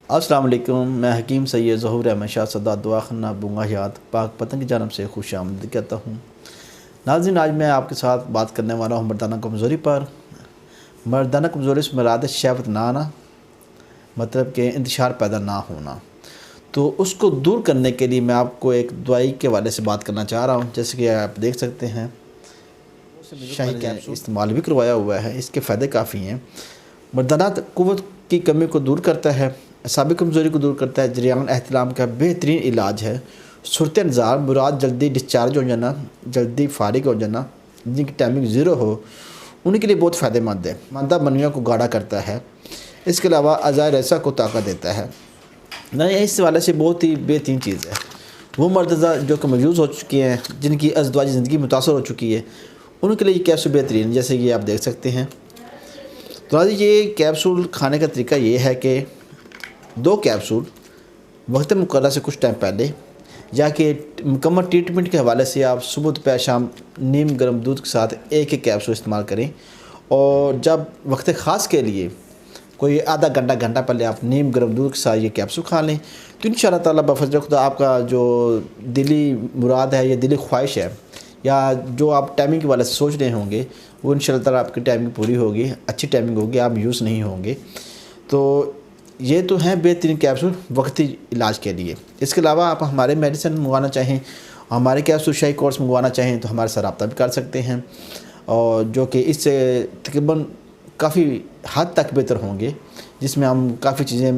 السلام علیکم، میں حکیم سید ظہور احمد شاہ صدر دعا خانہ بونگا یاد پاک پتن کی جانب سے خوش آمدید کہتا ہوں۔ ناظرین، آج میں آپ کے ساتھ بات کرنے والا ہوں مردانہ کمزوری پر۔ مردانہ کمزوری سے مراد ہے شہوت نہ آنا، مطلب کہ انتشار پیدا نہ ہونا۔ تو اس کو دور کرنے کے لیے میں آپ کو ایک دوائی کے حوالے سے بات کرنا چاہ رہا ہوں، جیسے کہ آپ دیکھ سکتے ہیں شاہی کیپسول استعمال بھی کروایا ہوا ہے۔ اس کے فائدے کافی ہیں۔ مردانہ قوت کی کمی کو دور کرتا ہے، اعصابی کمزوری کو دور کرتا ہے، جریان احتلام کا بہترین علاج ہے۔ صورت نظار مراد جلدی ڈسچارج ہو جانا، جلدی فارغ ہو جانا، جن کی ٹائمنگ زیرو ہو، ان کے لیے بہت فائدہ مند ہے۔ مادہ منویوں کو گاڑھا کرتا ہے۔ اس کے علاوہ اعضائے رئیسہ کو طاقت دیتا ہے۔ اس حوالے سے بہت ہی بہترین چیز ہے۔ وہ مرد جو کہ مایوس ہو چکی ہیں، جن کی ازدواجی زندگی متاثر ہو چکی ہے، ان کے لیے یہ کیپسول بہترین، جیسے کہ آپ دیکھ سکتے ہیں۔ تو یہ کیپسول کھانے کا طریقہ یہ ہے کہ 2 کیپسول وقت مقررہ سے کچھ ٹائم پہلے، یا کہ مکمل ٹریٹمنٹ کے حوالے سے آپ صبح دوپہر شام نیم گرم دودھ کے ساتھ ایک کیپسول استعمال کریں، اور جب وقت خاص کے لیے کوئی آدھا گھنٹہ پہلے آپ نیم گرم دودھ کے ساتھ یہ کیپسول کھا لیں، تو انشاءاللہ تعالیٰ بفضل خدا آپ کا جو دلی مراد ہے یا دلی خواہش ہے، یا جو آپ ٹائمنگ کے حوالے سے سوچ رہے ہوں گے، وہ انشاءاللہ تعالیٰ آپ کی ٹائمنگ پوری ہوگی، اچھی ٹائمنگ ہوگی، آپ یوز نہیں ہوں گے۔ تو یہ تو ہیں بہترین کیپسول وقتی علاج کے لیے۔ اس کے علاوہ آپ ہمارے میڈیسن منگوانا چاہیں، ہمارے کیپسول شاہی کورس منگوانا چاہیں تو ہمارے ساتھ رابطہ بھی کر سکتے ہیں، اور جو کہ اس سے تقریباً کافی حد تک بہتر ہوں گے، جس میں ہم کافی چیزیں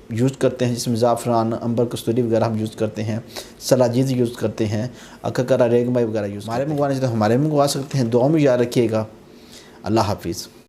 یوز کرتے ہیں، جس میں زعفران، عنبر، کستوری وغیرہ ہم یوز کرتے ہیں، سلاجیز یوز کرتے ہیں، اکھکرا ریگمائی وغیرہ یوز کرتے ہیں۔ ہمارے منگوانے سے تو ہمارے منگوا سکتے ہیں۔ دعاؤں میں یاد رکھیے گا۔ اللہ حافظ۔